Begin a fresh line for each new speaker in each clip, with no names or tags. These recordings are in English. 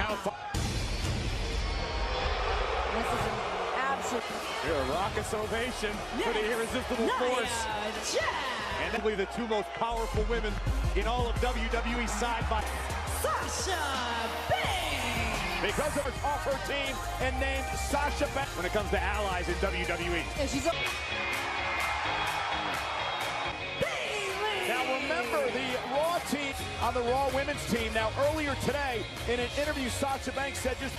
Now,
this is an absolute...
here, a raucous ovation for the irresistible force. And probably the two most powerful women in all of WWE side by
Sasha Banks!
because of her off her team and named Sasha Banks when it comes to allies in WWE.
And she's a...
Now remember the Raw team on the Raw women's team. Now earlier today in an interview, Sasha Banks said just...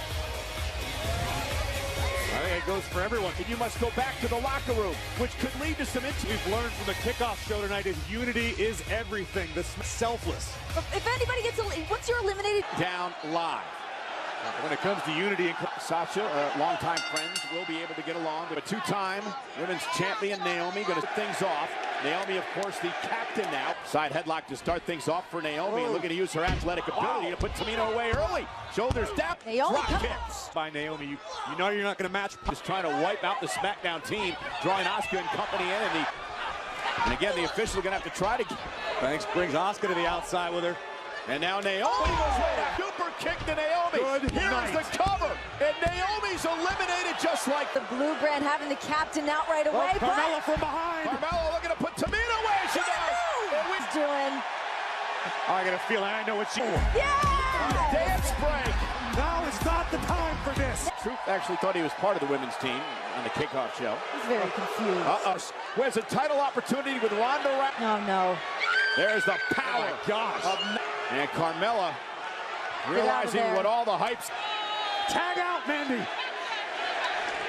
I think it goes for everyone. And you must go back to the locker room, which could lead to some issues. We've learned from the kickoff show tonight is unity is everything. The selfless.
If anybody gets... Once you're eliminated...
Down live. When it comes to unity, and Sasha, longtime friends, will be able to get along. But a two-time women's champion, Naomi, going to start things off. Naomi, of course, the captain now. Side headlock to start things off for Naomi. And looking to use her athletic ability to put Tamina away early. Shoulders down.
Naomi
drop kicks by Naomi. You know you're not going to match. Just trying to wipe out the SmackDown team, drawing Asuka and company in. And again, the official going to have to try to... Banks brings Asuka to the outside with her. And now Naomi goes with a super kick to Naomi. Here's the cover. And Naomi's eliminated just like
the Blue Brand having the captain out right away.
Carmella from behind. Carmella looking to put Tamina away. She does. And we're
doing...
I got a feeling I know what she...
Yeah!
Dance break. Now is not the time for this. Truth actually thought he was part of the women's team on the kickoff show.
He's very confused.
Who has a title opportunity with Ronda Rousey.
No.
There's the power.
Oh my gosh.
And Carmella realizing what all the hype's.
Tag out, Mandy.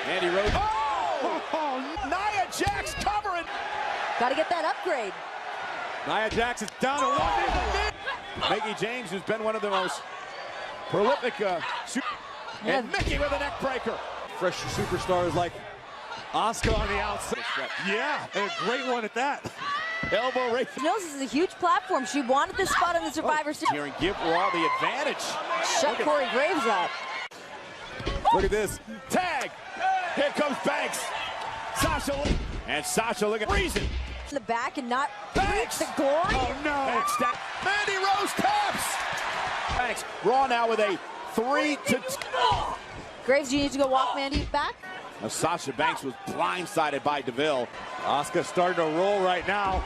Mandy Rose. Oh! Nia Jax covering.
Got to get that upgrade.
Nia Jax is down to one. Mickie James, who's been one of the most prolific and Mickie with a neck breaker.
Fresh superstars like Asuka on the outside. Yeah, and a great one at that.
Elbow right.
She knows this is a huge platform. She wanted this spot on the Survivor Series.
Here and give Raw the advantage.
Shut Corey Graves up.
Look at this. Tag. Here comes Banks. Sasha. And Sasha looking reason.
In the back and not
Banks.
the glory.
Oh no. Mandy Rose taps. Banks. Raw now with a 3-2.
Graves, you need to go walk Mandy back.
Now, Sasha Banks was blindsided by DeVille.
Asuka starting to roll right now.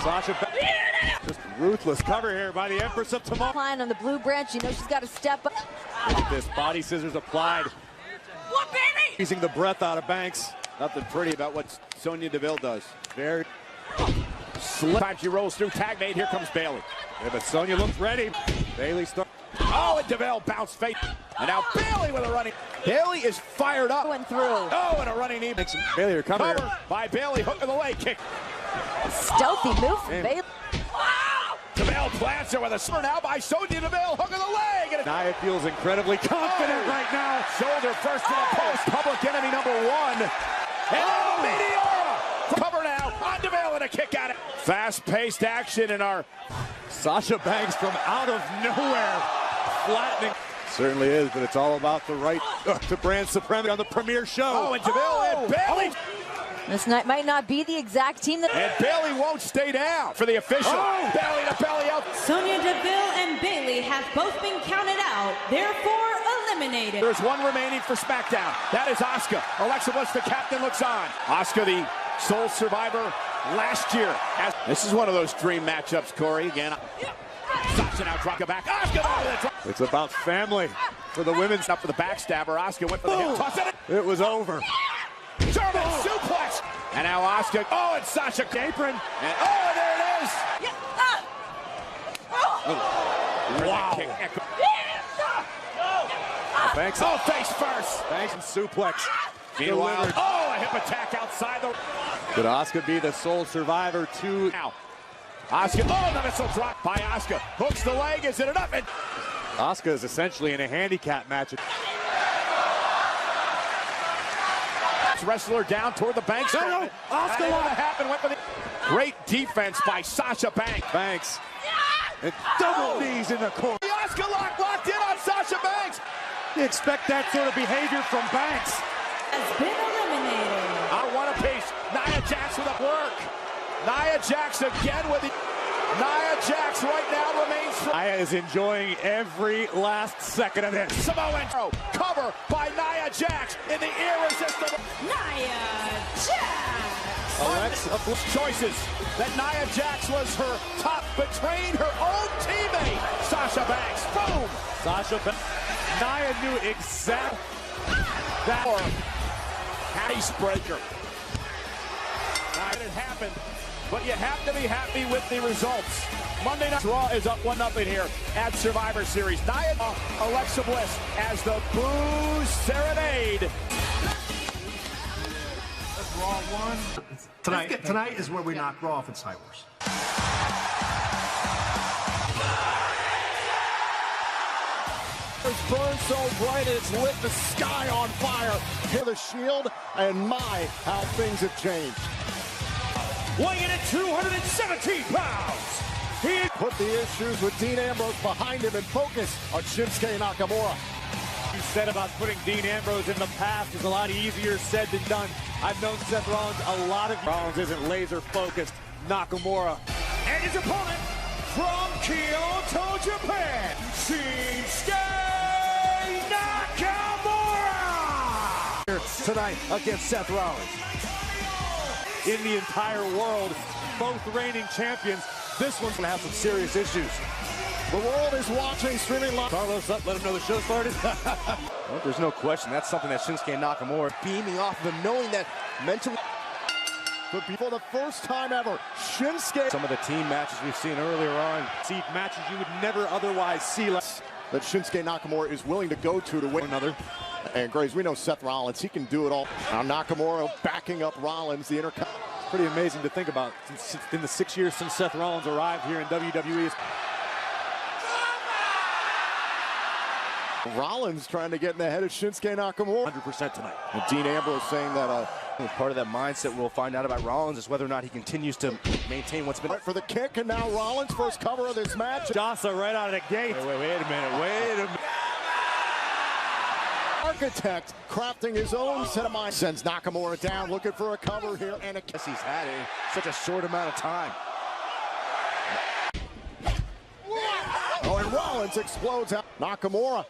Sasha Banks. Just ruthless cover here by the Empress of Tomorrow.
Applying on the Blue Branch, you know she's got to step up.
Look at this, body scissors applied.
What, baby?
Teasing the breath out of Banks.
Nothing pretty about what Sonya Deville does.
Very.
Time she rolls through, tag made, here comes Bayley.
Yeah, but Sonya looks ready. Bayley starts.
Oh, and DeVille bounced face. And now Bayley with a running. Bayley is fired up.
Going through.
Oh, and a running knee.
Bayley recovered.
Cover by Bayley, hook of the leg kick.
Stealthy move from Bayley.
DeVille plants her with a spur now by Sonya Deville, hook of the leg. And
Nia feels incredibly confident right now.
Shoulder first to the post, public enemy number one. And Meteora. Cover now on DeVille and a kick at it. Fast-paced action in our...
Sasha Banks from out of nowhere. Flattening. Certainly is, but it's all about the right to brand supremacy on the premiere show.
Oh, and DeVille and Bayley.
This night might not be the exact team that...
And Bayley won't stay down for the official. Belly to belly out.
Sonya Deville and Bayley have both been counted out, therefore eliminated.
There's one remaining for SmackDown. That is Asuka. Alexa Bliss, the captain, looks on. Asuka, the sole survivor last year. This is one of those dream matchups, Corey. Again, Sasha now drop back. Asuka over the drop.
It's about family for the women's.
Up for the backstabber. Asuka went for the hip toss.
It was over.
German suplex. And now Asuka. Oh, and Sasha apron. And oh, there it is.
Wow. Banks.
Oh, face first.
Banks and suplex.
Meanwhile,
Delivered.
oh, a hip attack outside the...
Could Asuka be the sole survivor to...
Now, Asuka, oh, the missile drop by Asuka. Hooks the leg, is it enough? And...
Asuka is essentially in a handicap match.
Wrestler down toward the Banks.
No, Asuka
what happened. Went for the... Great defense by Sasha Banks.
Banks. And double knees in the corner.
The Asuka locked in on Sasha Banks.
You expect that sort of behavior from Banks.
Has been eliminated.
On one apiece. Nia Jax with a work. Nia Jax again with the... Nia Jax right now remains.
Nia is enjoying every last second of this.
Samoan cover by Nia Jax in the irresistible.
Nia Jax.
Alexa
Choices that Nia Jax was her top, betraying her own teammate. Sasha Banks, boom.
Sasha Banks. Nia knew exactly that.
Icebreaker. Now, it happened, but you have to be happy with the results. Monday Night Raw is up 1-0 here at Survivor Series. Nia, Alexa Bliss as the Booze Serenade.
That's Raw 1. Tonight is where we knock Raw off its high horse.
It's burned so bright it's lit the sky on fire. Hear the Shield, and my, how things have changed.
Weighing in at 217 pounds.
He put the issues with Dean Ambrose behind him and focus on Shinsuke Nakamura. You said about putting Dean Ambrose in the past is a lot easier said than done. I've known Seth Rollins a lot of Rollins isn't laser focused. Nakamura.
And his opponent from Kyoto, Japan, Shinsuke Nakamura.
Tonight against Seth Rollins. In the entire world, both reigning champions. This one's gonna have some serious issues. The world is watching, streaming live. Carlos up, let him know the show started.
Well, there's no question. That's something that Shinsuke Nakamura beaming off of him, knowing that mentally.
But for the first time ever, Shinsuke.
Some of the team matches we've seen earlier on.
See matches you would never otherwise see. That Shinsuke Nakamura is willing to go to win another. And Graves, we know Seth Rollins, he can do it all. Now Nakamura backing up Rollins, the Intercontinental. Pretty amazing to think about. In the 6 years since Seth Rollins arrived here in WWE. Rollins trying to get in the head of Shinsuke Nakamura. 100% tonight. And Dean Ambrose saying that
part of that mindset we'll find out about Rollins is whether or not he continues to maintain what's been.
Right for the kick, and now Rollins first cover of this match. Jasa right out of the gate.
Wait a minute.
Architect crafting his own set of minds. Sends Nakamura down, looking for a cover here, and a
kiss he's had in such a short amount of time.
Oh, and Rollins explodes out. Nakamura.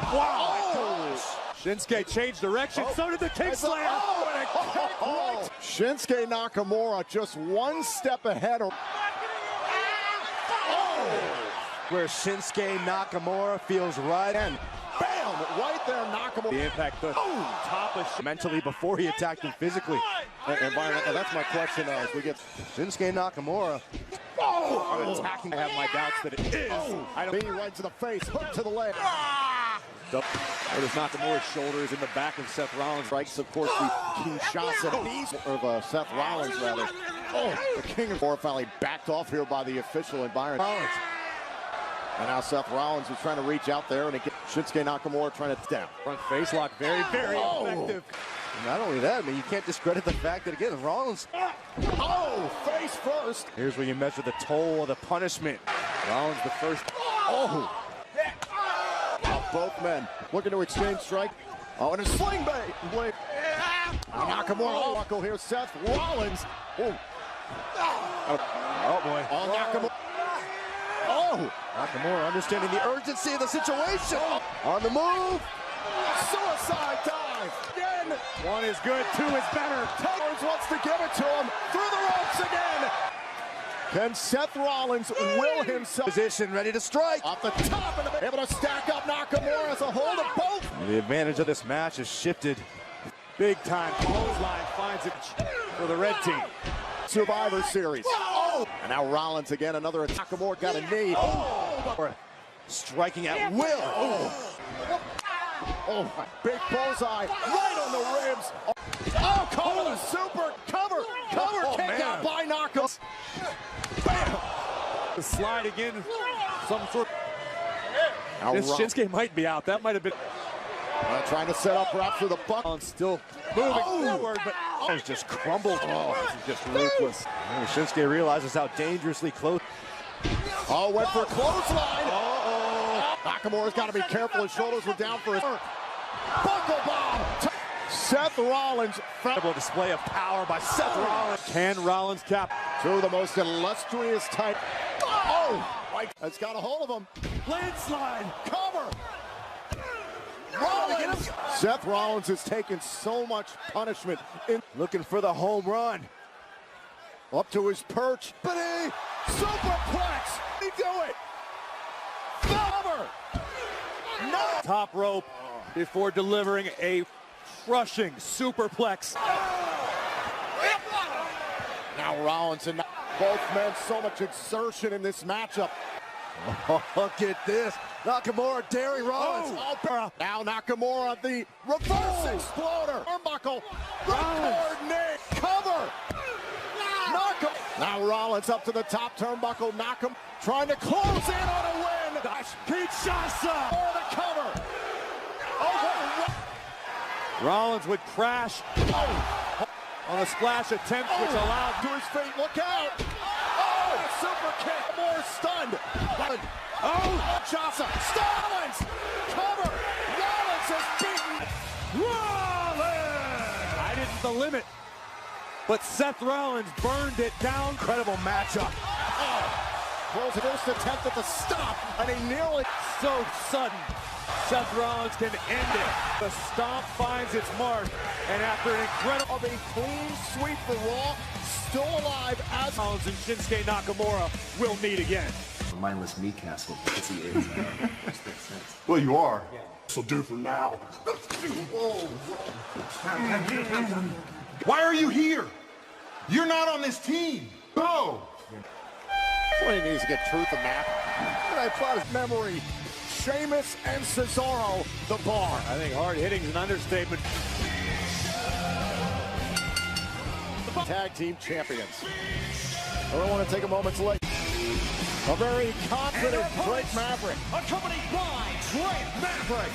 Wow. Oh. Shinsuke changed direction. So did the kick slam. Shinsuke Nakamura just one step ahead.
Where Shinsuke Nakamura feels right in.
Bam! Right there, Nakamura. The impact, the top of
mentally before he attacked him physically.
And Byron, that's my question now. As we get
Shinsuke Nakamura.
Attacking. I have my doubts that it is. I don't mean right to the face, hook to the leg. Notice Nakamura's shoulders in the back of Seth Rollins. Strikes, of course, the Kinshasa beast of Seth Rollins, rather. Oh, the King of War finally backed off here by the official and Byron Rollins. And now Seth Rollins is trying to reach out there, and again, Shinsuke Nakamura trying to down. Front face lock, very effective.
Not only that, you can't discredit the fact that, again, Rollins.
Oh, face first.
Here's where you measure the toll of the punishment.
Rollins the first. Oh. Both men looking to exchange strike. Oh, and a sling blade. Nakamura. Buckle here, Seth Rollins. Oh.
Oh, boy.
Oh, Nakamura. Oh.
Nakamura understanding the urgency of the situation. On the move.
Suicide dive. Again. One is good, two is better. Rollins wants to give it to him. Through the ropes again. Can Seth Rollins will himself
position ready to strike
off the top and able to stack up Nakamura as a hold of both.
The advantage of this match has shifted
big time. Clothesline finds it for the red team. Survivor Series. Oh! And now Rollins again, another attack. Nakamura got a knee.
Oh! Striking at will.
Oh, big bullseye right on the ribs. Oh, cover the super cover kick out by Nakamura. The slide again, some sort. This Shinsuke might be out. That might have been. Trying to set up perhaps for the buck. Still moving forward, but
it's just crumbled.
Oh, this is just ruthless.
Shinsuke realizes how dangerously close.
Oh, went for a clothesline. Nakamura's got to be careful. His shoulders were down for his buckle bomb. Seth Rollins.
Incredible display of power by Seth Rollins.
Can Rollins cap?
Two of the most illustrious type. Oh! That's got a hold of him.
Landslide.
Cover. Rollins. Seth Rollins has taken so much punishment.
Looking for the home run.
Up to his perch. But he superplex. He do it. Cover. No.
Top rope before delivering a crushing superplex.
Now Rollins and both men, so much exertion in this matchup.
Oh, look at this. Nakamura, daring Rollins.
Now Nakamura, the reverse exploder. Turnbuckle, record knee, cover. Now Rollins up to the top turnbuckle, Nakamura trying to close in on a win.
Kinshasa
For the cover. Oh,
Rollins would crash on a splash attempt, which allowed
to his feet. Look out! Oh, super kick. More stunned. Kinshasa. Rollins. Cover. Rollins has beaten.
Rollins! I didn't the limit, but Seth Rollins burned it down.
Incredible matchup.
Rolls an first attempt at the stop, and he nearly
So sudden. Seth Rollins can end it. The stomp finds its mark, and after an incredible
of a clean sweep for Raw, still alive as
Rollins and Shinsuke Nakamura will meet again.
Mindless meat castle because he is. Makes sense.
Well, you are. Yeah. So do for now. Why are you here? You're not on this team. Go.
He needs to get truth in that. And I plot his memory. Sheamus and Cesaro, the bar.
I think hard hitting is an understatement.
Tag team champions. I don't want to take a moment's late. A very confident Drake Maverick.
Accompanied by Drake Maverick.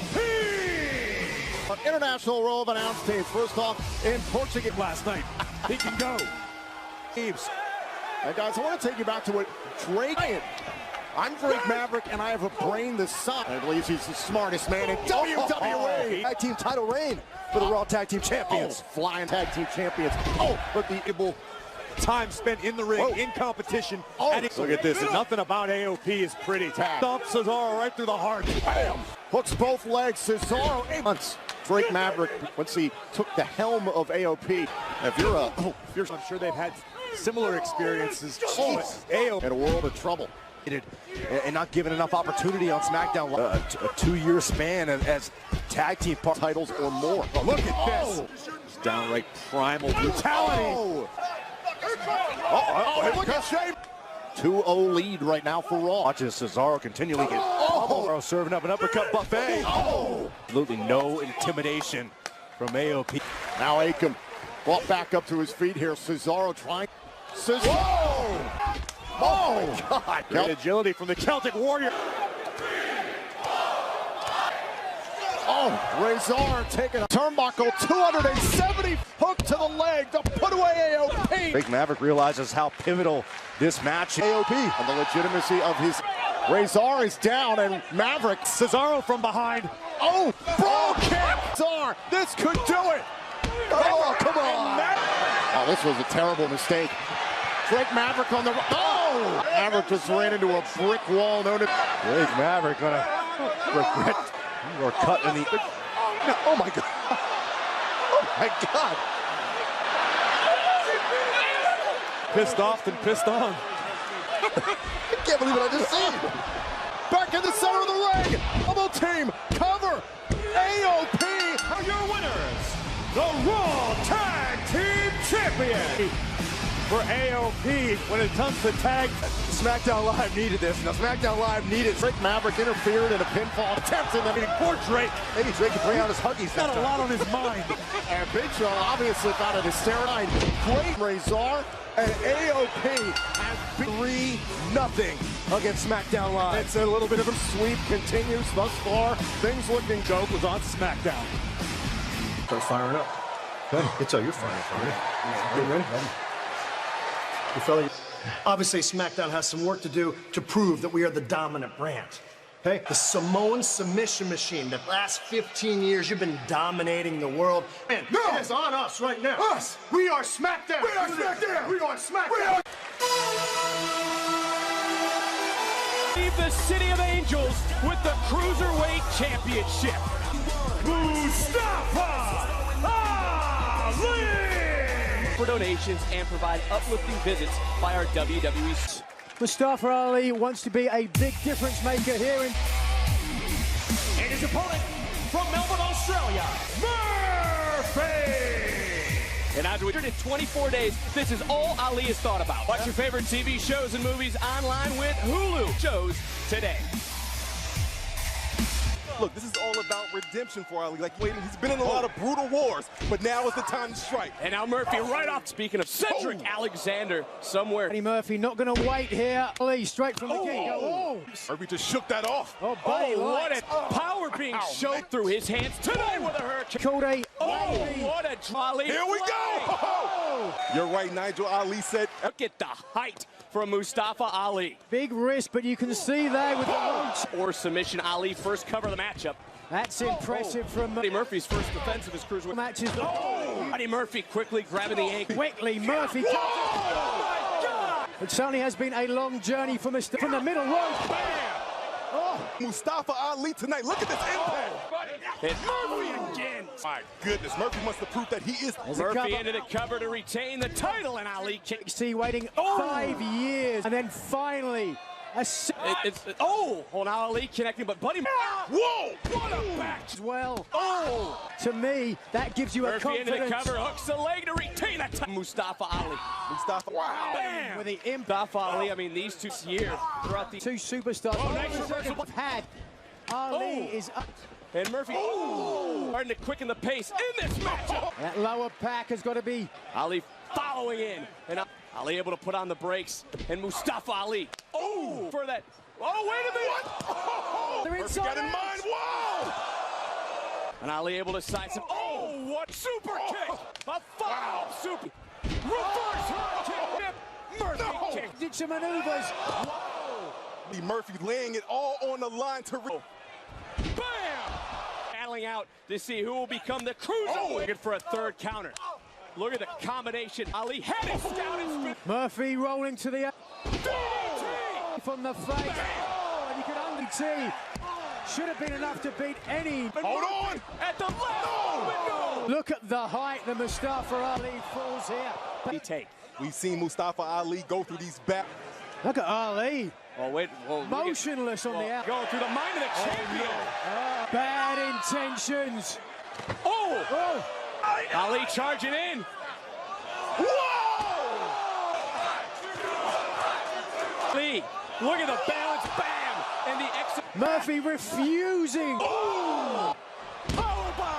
AOP!
An international row of announce teams. First off, in Portugal
Last night. He can go. Teams.
And guys, I want to take you back to what Drake is. I'm Drake Maverick, and I have a brain the size. I believe he's the smartest man in WWE.
Tag team title reign for the Raw Tag Team Champions.
Flying tag team champions. But the able
Time spent in the ring, in competition. Look at this. Nothing about AOP is pretty. Stomp Cesaro right through the heart.
Bam! Hooks both legs. Cesaro. Drake Maverick, once he took the helm of AOP. If you're
I'm sure they've had similar experiences.
AOP in a world of trouble.
And not given enough opportunity on SmackDown. A 2-year span as tag team
titles or more.
Look at this. It's downright primal brutality.
Look at Shane. 2-0 lead right now for Raw.
Watches Cesaro continually get serving up an uppercut buffet. Absolutely no intimidation from AOP.
Now Akam brought back up to his feet here. Cesaro trying. Cesaro! Oh, God.
Great agility from the Celtic Warrior.
Razor taking a turnbuckle, 270 hook to the leg to put away AOP.
Drake Maverick realizes how pivotal this match is.
AOP and the legitimacy of his Razor is down, and Maverick.
Cesaro from behind.
Oh, bro kick. Razor, this could do it. Oh, come on. Oh, this was a terrible mistake. Drake Maverick on the. Oh! Maverick just ran into a brick wall.
Drake Maverick gonna regret. Or cut in the. Oh my God! Oh my God!
Pissed off and pissed on.
I can't believe what I just seen.
Back in the center of the ring. Double team cover. AOP
Are your winners, the Raw Tag Team Champion. For AOP, when it comes to tag,
SmackDown Live needed this. Now SmackDown Live needed.
Drake Maverick interfered in a pinfall attempt in the meeting.
Poor Drake.
Maybe Drake can bring out his Huggies.
Got a lot on his mind.
And Big Show obviously found it hysterical. Great Razor and AOP
has 3-0 against SmackDown Live.
It's a little bit of a sweep continues thus far. Things looking
Joke was on SmackDown.
Start firing up. It's all you're firing up, right? You ready? Obviously, SmackDown has some work to do to prove that we are the dominant brand. Okay? The Samoan submission machine. The last 15 years, you've been dominating the world. Man, it is on us right now. Us! We are SmackDown! We are SmackDown! We are SmackDown!
Leave the City of Angels with the Cruiserweight Championship. Mustafa Ali! For donations and provide uplifting visits by our WWE.
Mustafa Ali wants to be a big difference maker here. And
his opponent from Melbourne, Australia, Murphy! And after 124 days, this is all Ali has thought about. Watch your favorite TV shows and movies online with Hulu. Shows today.
Look, this is all about redemption for Ali. Like, waiting, he's been in a lot of brutal wars, but now is the time to strike.
And now Murphy right off. Speaking of Cedric Alexander, somewhere.
Buddy Murphy not going to wait here. Ali straight from the get-go. Oh.
Murphy just shook that off.
Oh, buddy,
what a power being shoved through his hands tonight with a hurricane.
Called a
what a trolley.
Here we go. You're right, Nigel. Ali said.
Look at the height from Mustafa Ali.
Big wrist, but you can see there with the launch.
Or submission. Ali first cover of the matchup.
That's impressive from
Buddy Murphy's first defense of his cruiserweight
matches.
Buddy Murphy quickly grabbing the ankle.
Quickly, Murphy.
Oh my God!
It certainly has been a long journey from the middle rope.
Bam!
Mustafa Ali tonight. Look at this impact.
And Murphy again.
My goodness, Murphy must have proved that he is.
Murphy into the cover to retain the title, and Ali
see waiting 5 years, and then finally.
Well, now Ali connecting, but Buddy. Whoa! What a back!
Well,
to
me, that gives you
Murphy
a confidence.
Into the cover, hooks the leg to retain that time. Mustafa Ali.
Mustafa.
Wow! Bam!
With the
Mustafa Ali. I mean, these 2 years throughout the
two superstars.
Nice reversal.
Had Ali is up.
And Murphy starting to quicken the pace in this matchup.
That lower pack has got to be.
Ali following in, and Ali able to put on the brakes, and Mustafa Ali. For that. Wait a minute.
They're
Murphy got in mind. Whoa!
And Ali able to side some. What super kick! A follow super. Reverse hurricane. Murphy kick.
Did some maneuvers.
Murphy laying it all on the line to.
Bam! Battling out to see who will become the cruiserweight. Looking for a third counter. Look at the combination. Ali heading down his spin.
Murphy rolling to the
DDT!
From the face. And you can only see. Should have been enough to beat any.
Hold on!
At the left!
Look at the height that Mustafa Ali falls here.
We've seen Mustafa Ali go through these back.
Look at Ali.
Motionless
on the out.
Going through the mind of the champion.
Bad intentions.
Ali charging in. Ali, look at the balance. Bam! And the exit.
Murphy refusing.
Powerbomb.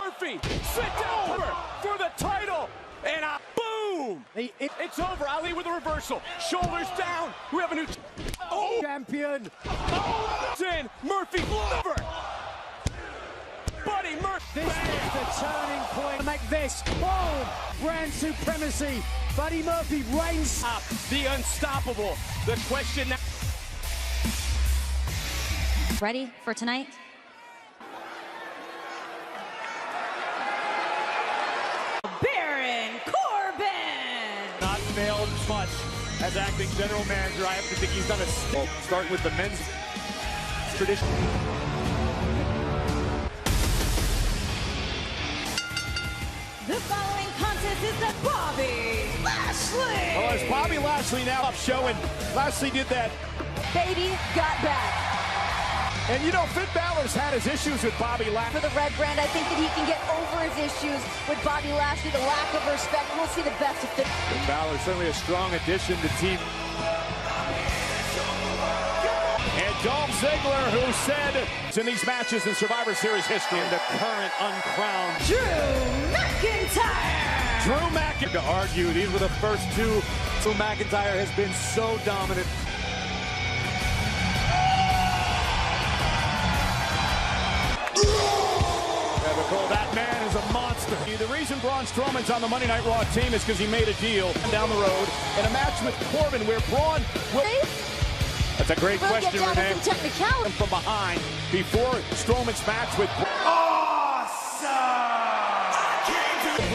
Murphy, sit down for the title. And boom! It's over. Ali with a reversal. Shoulders down. We have a new
champion.
It's in. Murphy lever. Buddy Murphy.
This is the turning point to make this. Brand supremacy. Buddy Murphy reigns
up. The unstoppable. The question now.
Ready for tonight?
Baron Corbin!
Not failed much as acting general manager. I have to think he's done starting with the men's tradition.
The following contest is the Bobby Lashley!
Oh, it's Bobby Lashley now up showing. Lashley did that.
Baby got back.
And you know, Finn Balor's had his issues with Bobby Lashley.
For the red brand, I think that he can get over his issues with Bobby Lashley, the lack of respect. We'll see the best of Finn.
And Balor certainly a strong addition to team. And Dolph Ziggler, who said in these matches in Survivor Series history, in the current uncrowned
Drew McIntyre!
Drew McIntyre. To argue, these were the first two. Drew McIntyre has been so dominant. That man is a monster. The reason Braun Strowman's on the Monday Night Raw team is because he made a deal down the road in a match with Corbin where Braun will... That's a great
We'll
question,
get down to
Renee.
some technicality.
From behind before Strowman's match with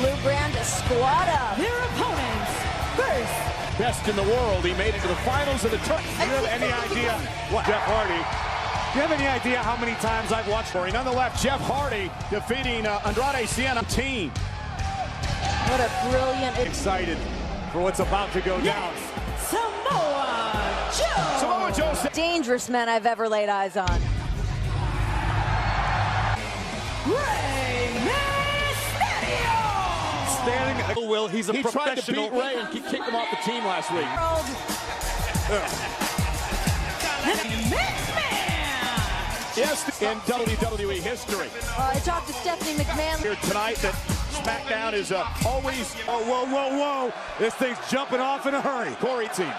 Blue brand squad up.
Their opponents, first,
best in the world. He made it to the finals of the tournament.
Do you have any idea what Jeff Hardy? Do you have any idea how many times I've watched for him?
Nonetheless, Jeff Hardy defeating Andrade Cien team.
What a brilliant...
Excited for what's about to go down.
Samoa Joe.
Samoa Joe said,
dangerous man I've ever laid eyes on.
Rey Mysterio.
Standing, Will, he's a
he tried to
professional.
beat Rey and kicked him off the team last week. Yes, in WWE history.
I talked to Stephanie McMahon.
Here tonight that SmackDown is always,
Oh, whoa, whoa, whoa. This thing's jumping off in a hurry.
Corey team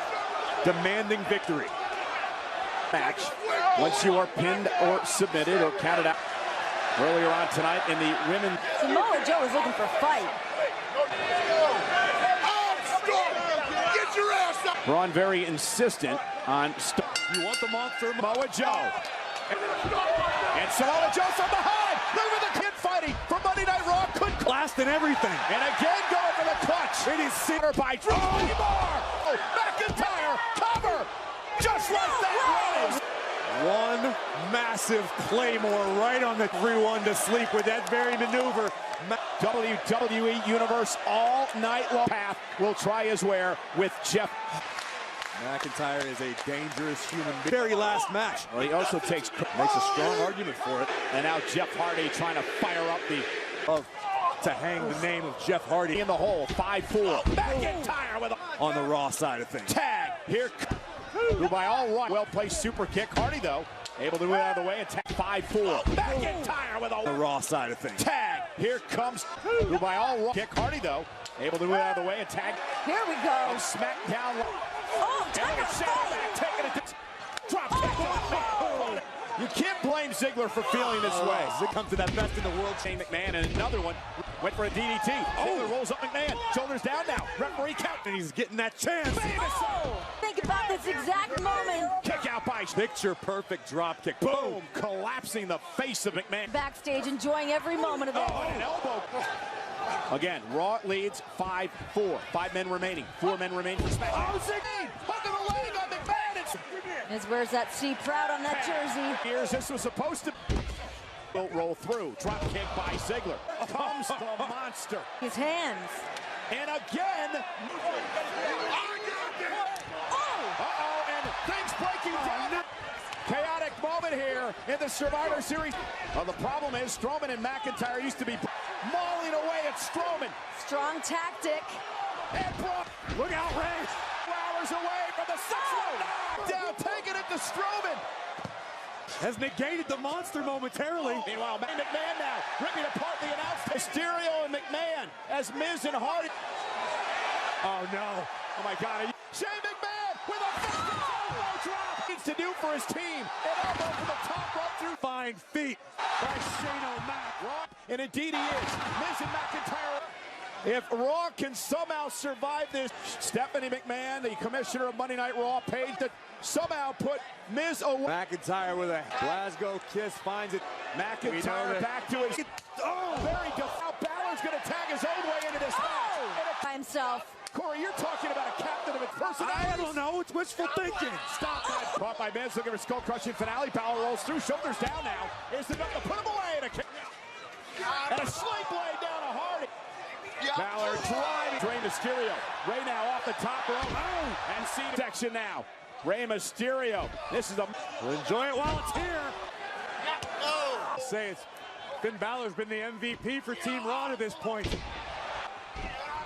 demanding victory. Match, once you are pinned or submitted or counted out. Earlier on tonight in the women.
Samoa Joe is looking for a fight.
Braun very insistent on
You want the monster?
Samoa Joe. And Samoa Joe from behind. Look at the kid fighting for Monday Night Raw. Couldn't
Blast and everything.
and again going for the clutch.
It is
Center by Drew Barrymore. Oh, McIntyre cover. Just like that.
One massive claymore right on the 3-1 to sleep with that very maneuver.
WWE Universe all night long path will try his wear with Jeff.
McIntyre is a dangerous human being. Very last match.
Well, he also makes a strong argument for it. And now Jeff Hardy trying to fire up
To hang the name of Jeff Hardy
in the hole. 5-4. McIntyre with a
on the Raw side of things.
tag. Here, who by all right, well-placed super kick. Hardy, though, able to move out of the way and tag. 5-4. McIntyre with
The
a
Raw side of things.
tag. Here comes, who by all right, kick. Hardy, though, able to move out of the way and tag.
Here we go.
SmackDown.
Oh,
And
time
a
to
shadow back, taking it to drop kick. You can't blame Ziggler for feeling this way.
It comes to that best in the world.
Shane McMahon and another one went for a DDT. Ziggler rolls up McMahon. Shoulders down now. Referee count.
And he's getting that chance.
Think about this exact moment.
Kick out by
Picture perfect drop kick.
boom, collapsing the face of McMahon.
Backstage enjoying every moment of it.
Oh, and an elbow. Again, Raw leads 5-4. 5 men remaining. 4 men remain for SmackDown. Oh, Ziggler! Hook of the leg on McMahon.
As wears that C proud on that jersey.
Here's this was supposed to roll through. Drop kick by Ziggler. Comes the monster.
His hands.
And again. Uh-oh, and things breaking down. Chaotic moment here in the Survivor Series. Well, the problem is Strowman and McIntyre used to be mauling away at Strowman.
Strong tactic.
And Brock, look out, Ray. 2 hours away from the 6-0. Down, taking it to Strowman.
Has negated the monster momentarily.
Meanwhile, McMahon now ripping apart the announcement. Mysterio and McMahon as Miz and Hardy.
Oh no.
Oh my God. Shane McMahon with a elbow drop. Needs to do for his team. An elbow from the top rope through.
Fine feet by Shane O'Mac.
And indeed he is. Miz and McIntyre. If Raw can somehow survive this, Stephanie McMahon, the commissioner of Monday Night Raw, paid to somehow put Miz away.
McIntyre with a Glasgow kiss finds it.
McIntyre back to his. Oh, very good. Now Balor's going to tag his own way into this match.
By himself.
Corey, you're talking about a captain of its personality.
I don't know. It's wishful thinking.
Stop that. Caught by Miz, looking for skull-crushing finale. Balor rolls through, shoulders down now. Here's the to put him away. And a sling blade down to Hardy. Balor driving. Rey Mysterio. Rey now off the top rope. Oh, and see section now. Rey Mysterio. This is a.
We'll enjoy it while it's here. Say it's Finn Balor's been the MVP for Team Raw to this point.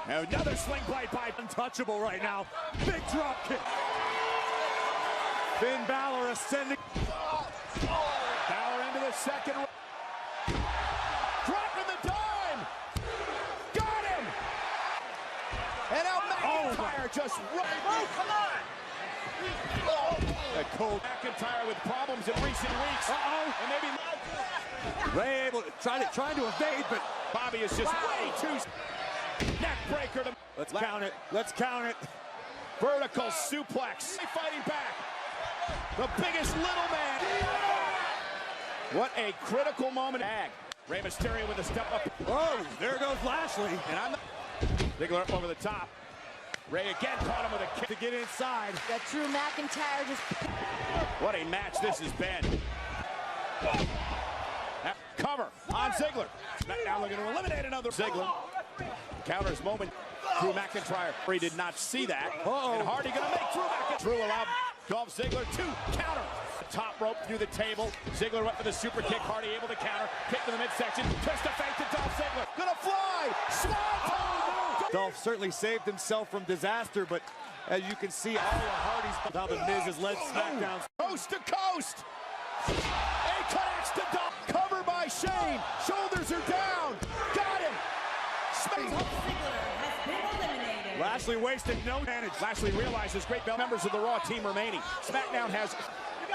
Another sling blade by
Untouchable right now. Big drop kick. Finn Balor ascending.
Balor into the second. Dropping the dime. Got him. And now McIntyre just right. Oh, come on. Cold McIntyre with problems in recent weeks. And maybe
Rey able to trying to evade, but
Bobby is just way too. Neck breaker to.
let's count it. Let's count it.
Vertical suplex. Fighting back. The biggest little man. What a critical moment. Rey Mysterio with a step up.
Oh, there goes Lashley.
And Ziggler up over the top. Rey again caught him with a kick to get inside.
That Drew McIntyre just...
What a match this has been. Cover on Ziggler. SmackDown looking to eliminate another Ziggler. Counters moment. Drew McIntyre. He did not see that. And Hardy going to make Drew McIntyre. Drew allowed Dolph Ziggler to counter. Top rope through the table. Ziggler went for the super kick. Hardy able to counter. Kick to the midsection. Twist the fake to Dolph Ziggler. Gonna fly. Swanton.
Dolph certainly saved himself from disaster, but as you can see, all of Hardy's how the Miz has led SmackDown.
Coast to coast. A connects to Dolph. Cover by Shane. Shoulders are down. Got him.
Lashley wasted no advantage.
Lashley realizes great members of the Raw team remaining. SmackDown has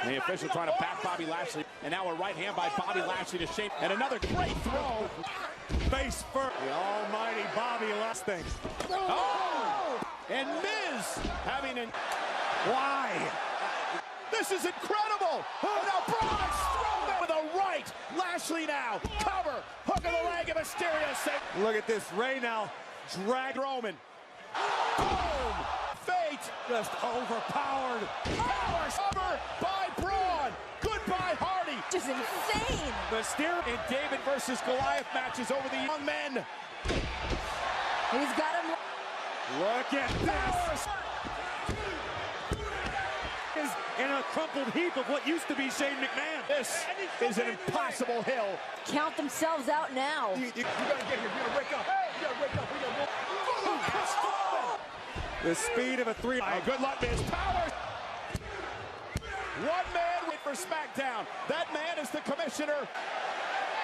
the official trying to back Bobby Lashley. And now a right hand by Bobby Lashley to Shane. And another great throw.
Face first. The almighty Bobby Lashley.
Oh! And Miz having an... Why? This is incredible. And now Braun Strowman with a right. Lashley now. Cover. Hook of the leg of Mysterio.
Look at this. Rey now drag
Roman. Boom! Fate
just overpowered.
Power cover by Braun. Goodbye Hardy.
Just insane.
Mysterio and David versus Goliath matches over the young men.
He's got him.
Look at this. Is in a crumpled heap of what used to be Shane McMahon.
This is an impossible hill.
Count themselves out now.
You gotta get here. You gotta wake up. You gotta wake up. We gotta
the speed of a three.
Oh, good luck, Miz. Power. One man wait for SmackDown. That man is the commissioner.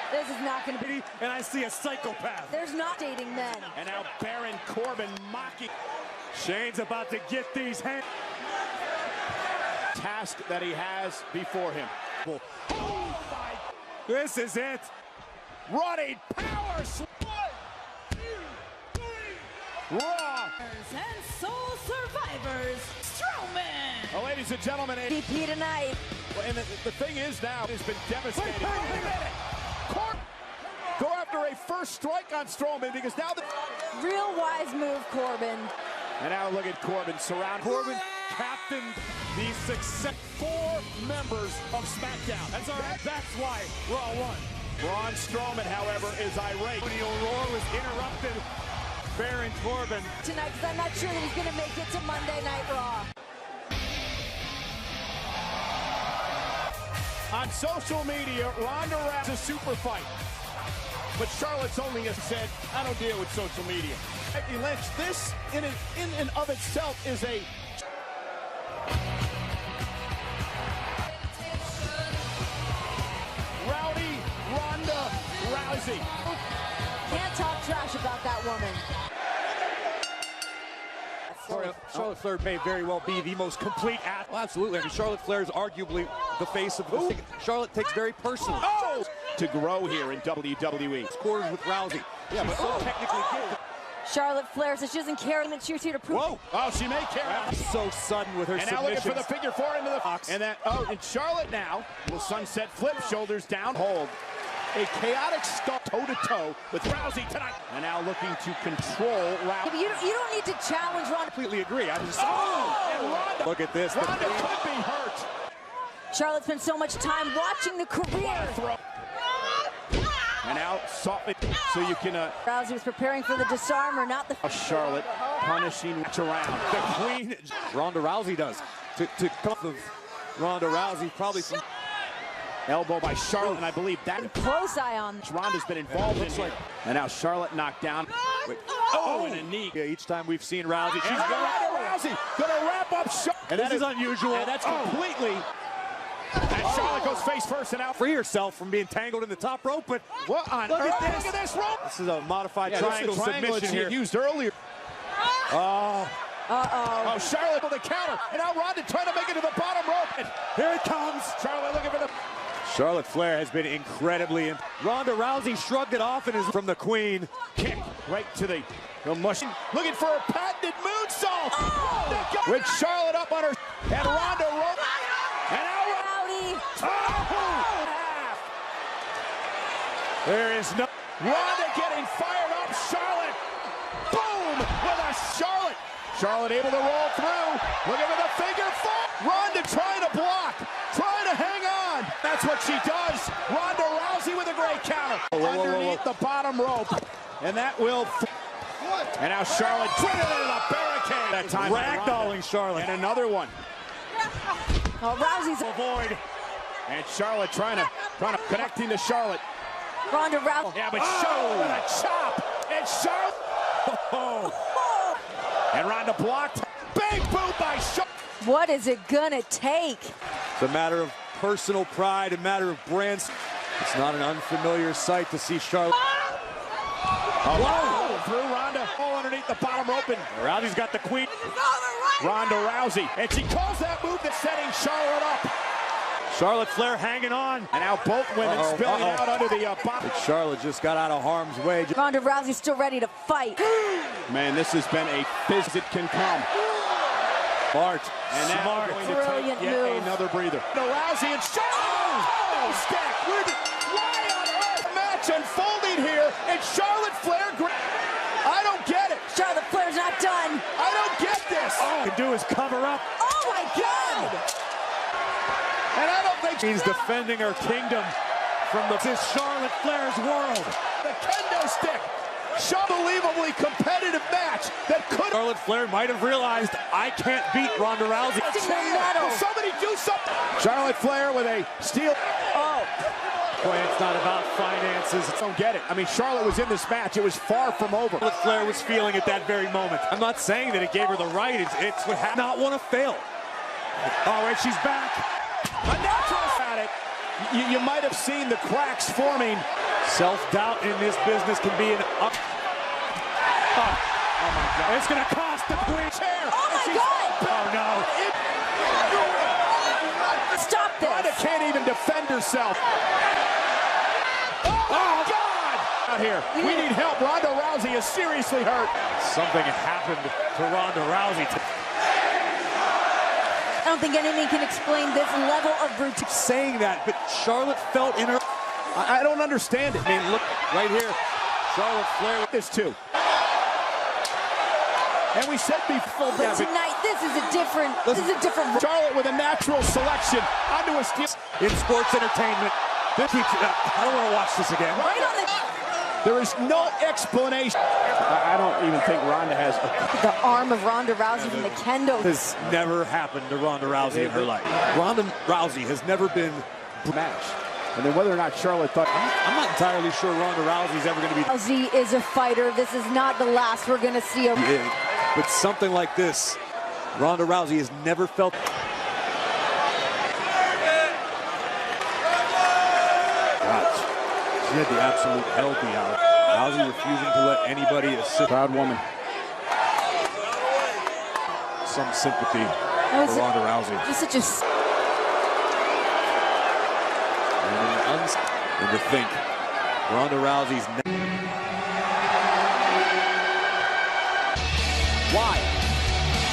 This is not going to be.
And I see a psychopath.
There's not dating men.
And now Baron Corbin mocking.
Shane's about to get these hands.
Task that he has before him. Oh my.
This is it.
Running power. 1, 2, 3. Raw.
And Soul Survivors, Strowman.
Well, ladies and gentlemen,
DP tonight.
And the thing is now, it's been devastating. Wait a minute. Go after a first strike on Strowman because now the
real wise move, Corbin.
And now look at Corbin surround.
Corbin captained the success.
4 members of SmackDown.
That's all right. That's why Raw won.
Braun Strowman, however, is irate.
When the Aurora was interrupted. Baron Corbin
tonight, because I'm not sure that he's going to make it to Monday Night Raw.
On social media, Ronda Rousey a super fight. But Charlotte's only has said, I don't deal with social media. Becky Lynch, this in and of itself is a... Rowdy Ronda Rousey.
Can't talk trash about that woman.
Charlotte Flair may very well be the most complete athlete. Well, absolutely. I mean, Charlotte Flair is arguably the face of the Charlotte takes very personally.
Oh! To grow here in WWE.
Quarters with Rousey. Yeah, but technically good.
Charlotte Flair says she doesn't care that she's here to prove.
Whoa! Oh, she may care.
So sudden with her
and now looking for the figure 4 into the box. And that, and Charlotte now will sunset flip, shoulders down, hold. A chaotic start toe-to-toe with Rousey tonight. And now looking to control Rousey.
You don't need to challenge Ronda.
I completely agree. I'm just
and Ronda,
look at this.
Ronda could be hurt.
Charlotte spent so much time watching the career.
And now softly, so you can...
Rousey was preparing for the disarmer, not the...
Charlotte punishing around.
The queen, Ronda Rousey does. To come off of Ronda Rousey, probably some...
Elbow by Charlotte, and I believe that...
Close eye on...
Ronda's been involved in here. And now Charlotte knocked down. And a knee.
Yeah, each time we've seen Rousey, she's
Rousey gonna wrap up Charlotte.
And that is unusual.
And that's completely... And Charlotte goes face first and out.
Free herself from being tangled in the top rope, but
what on earth? Look at this rope.
This is a modified triangle submission here.
Used earlier. Oh, Charlotte with the counter. And now Ronda trying to make it to the bottom rope. And
here it comes.
Charlotte looking for the...
Charlotte Flair has been incredibly... Ronda Rousey shrugged it off and is from the queen.
Kick right to the mush. Looking for a patented moonsault. With Charlotte up on her. And Ronda rope.
There is no... Ronda getting fired up. Charlotte. Boom! With a Charlotte. Charlotte able to roll through. Looking for the figure four. Ronda trying to block. Trying to hang on. That's what she does. Ronda Rousey with a great counter. Underneath the bottom rope. And that will... And now Charlotte put it in a barricade. That time ragdolling Charlotte. And another one.
Oh, Rousey's
Avoid. And Charlotte trying to connecting to Charlotte.
Ronda Rousey.
Yeah, but Charlotte with a chop. And Charlotte. Oh. And Ronda blocked. Big boot by Charlotte.
What is it gonna take?
It's a matter of personal pride, a matter of brands. It's not an unfamiliar sight to see Charlotte.
Whoa! Through Ronda. Oh, underneath the bottom rope. And Rousey's got the queen. Ronda Rousey. And she calls that move that's setting Charlotte up. Charlotte Flair hanging on. And now both women spilling out under the bottom.
Charlotte just got out of harm's way.
Ronda Rousey's still ready to fight.
Man, this has been a fizz that can come. Smart. And now going to take yet another breather. Ronda Rousey and Charlotte. Oh, stack. Why on earth? Match unfolding here. And Charlotte Flair. I don't get it.
Charlotte Flair's not done.
I don't get this. All he can do is cover up.
Oh my God!
And I don't think she's defending her kingdom from this Charlotte Flair's world. The kendo stick. Unbelievably competitive match that could.
Charlotte Flair might have realized I can't beat Ronda Rousey.
Will somebody do something? Charlotte Flair with a steel.
Oh.
Boy, it's not about finances.
I don't get it. I mean, Charlotte was in this match. It was far from over.
Charlotte Flair was feeling at that very moment. I'm not saying that it gave her the right. It's what not want to fail.
Oh, and she's back. A natural at it. You might have seen the cracks forming.
Self-doubt in this business can be an up.
Oh my God. It's going to cost the queen chair.
Oh my God.
Oh no.
Stop this.
Ronda can't even defend herself. Oh God. Out here. We need help. Ronda Rousey is seriously hurt.
Something happened to Ronda Rousey.
I don't think anything can explain this level of brutality.
Saying that, but Charlotte felt in her.
I don't understand it.
I mean, look right here. Charlotte Flair with
this too. And we said before,
but tonight this is a different.
Charlotte with a natural selection onto a steel.
In sports entertainment, I don't want to watch this again.
Right on the.
There is no explanation. I don't even think Ronda has
the arm of Ronda Rousey from the kendo.
Has never happened to Ronda Rousey in her life. Ronda Rousey has never been matched.
And then whether or not Charlotte thought...
I'm not entirely sure Ronda Rousey's ever going to be...
Rousey is a fighter. This is not the last we're going to see her.
Yeah, but something like this, Ronda Rousey has never felt... She had the absolute hell beat out. Rousey refusing to let anybody assist.
Proud woman.
Some sympathy for Ronda Rousey.
Just such a...
And to think, Ronda Rousey's... Why?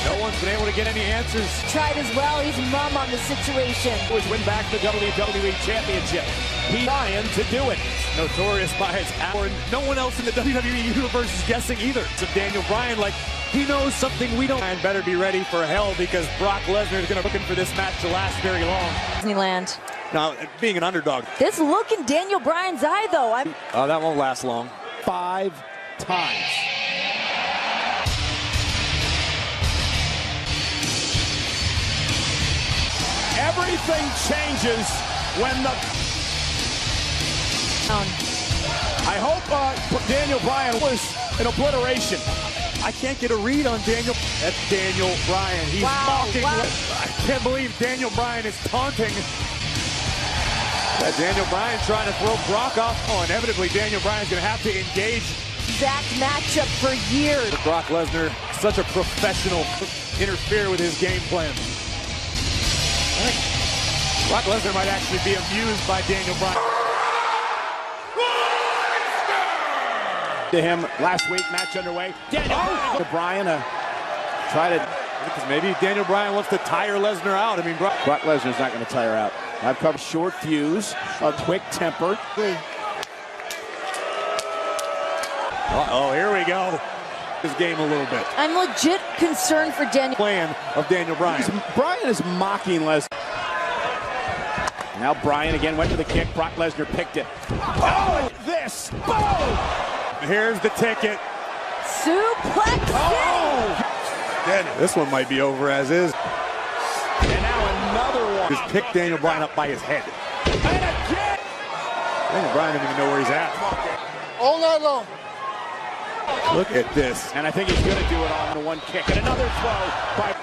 No one's been able to get any answers.
Tried as well. He's mum on the situation.
Was win back the WWE Championship. He's trying to do it.
Notorious by his hour. No one else in the WWE Universe is guessing either. So Daniel Bryan, like, he knows something we don't. And better be ready for hell because Brock Lesnar is going to be looking for this match to last very long.
Disneyland.
Now, being an underdog.
This look in Daniel Bryan's eye, though.
That won't last long.
5 times. Everything changes when the... I hope Daniel Bryan was an obliteration.
I can't get a read on Daniel. That's Daniel Bryan. He's mocking.
Wow.
I can't believe Daniel Bryan is taunting. Daniel Bryan trying to throw Brock off. Oh, inevitably Daniel Bryan's going to have to engage.
Exact matchup for years.
Brock Lesnar, such a professional, interfere with his game plan. I think Brock Lesnar might actually be amused by Daniel Bryan.
To him last week, match underway. Daniel Bryan try to...
Because maybe Daniel Bryan wants to tire Lesnar out. I mean, Brock
Lesnar's not going to tire out. I've covered short fuse, a quick temper. Uh-oh, here we go. His game a little bit.
I'm legit concerned for Daniel.
Plan of Daniel Bryan. Bryan is mocking Lesnar.
Now Bryan again went for the kick. Brock Lesnar picked it.
Oh, this. Boom. Here's the ticket.
Suplex.
Daniel. This one might be over as is.
And now another one.
Just picked Daniel Bryan up by his head.
And again.
Daniel Bryan doesn't even know where he's at.
All night long.
Look at this.
And I think he's going to do it on the one kick. And another throw by...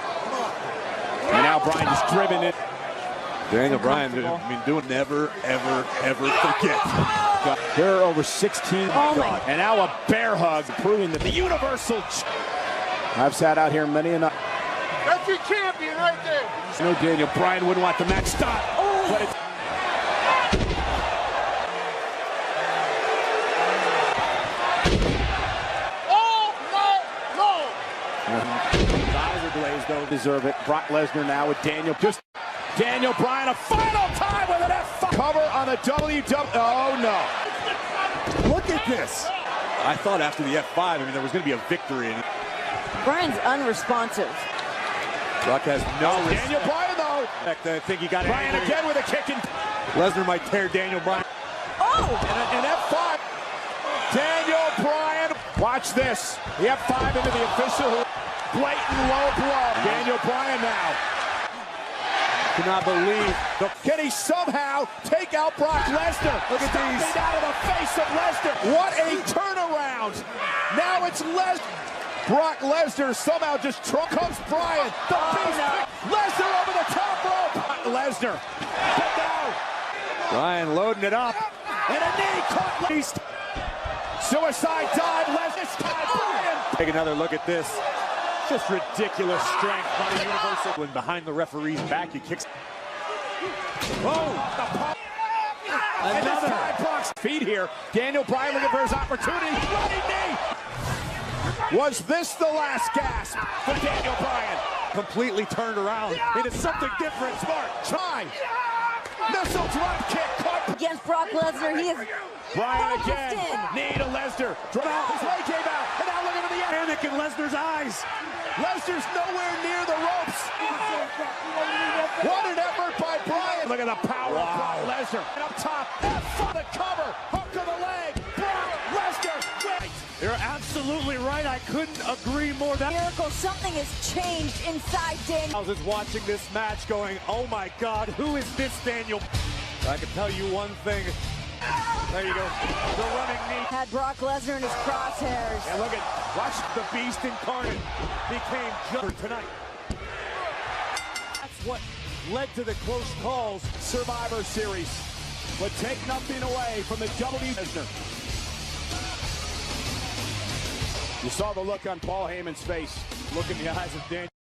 And now Bryan just driven it.
Daniel Bryan, doing never, ever, ever forget. There are over 16.
And now a bear hug, proving that the Universal...
I've sat out here many a night.
That's your champion right there.
No, Daniel Bryan wouldn't want the match stopped. But it's... His eyes are glazed, don't deserve it. Brock Lesnar now with Daniel. Just Daniel Bryan, a final time with an F5.
Cover on the WWE. Oh, no. Look at this. I thought after the F5, there was going to be a victory.
Bryan's unresponsive.
Brock has no
Daniel Bryan, though.
I think he got
Bryan
angry.
again with a kick.
Lesnar might tear Daniel Bryan.
Oh!
And F5. Daniel Bryan. Watch this. The F5 into the official. Blatant low blow. Daniel Bryan now.
Cannot believe.
Can he somehow take out Brock Lesnar?
Look at these.
Out of the face of Lesnar. What a turnaround. Now it's Lesnar. Brock Lesnar somehow just comes Bryan. The beast. Lesnar over the top rope. Lesnar. Put down.
Bryan loading it up.
And a knee caught Beast. Suicide dive. Lesnar. Bryan.
Take another look at this.
Just ridiculous strength by the Universal.
When behind the referee's back, he kicks.
Another Brock's feet here. Daniel Bryan looking for his opportunity. Running knee. Was this the last gasp for Daniel Bryan?
Completely turned around.
It is something different. Smart. Try. Missile drop kick. Caught.
Against Brock Lesnar, he is
Bryan again.
focused in.
Knee to Lesnar. Drop out. His leg came out. And now look at the panic in Lesnar's eyes. Lesnar's nowhere near the ropes. What an effort by Bryan. Look at the power of Brock Lesnar. And up top, for the cover. Hook to the leg. Brock Lesnar.
You're absolutely right. I couldn't agree more.
Miracle, something has changed inside Daniel.
Is watching this match going, oh my God, who is this Daniel? I can tell you one thing. There you go. The running knee.
Had Brock Lesnar in his crosshairs.
And look at, watch the beast incarnate became just tonight.
That's what led to the close calls. Survivor Series. But take nothing away from the WWE. You saw the look on Paul Heyman's face. Look in the eyes of Daniel.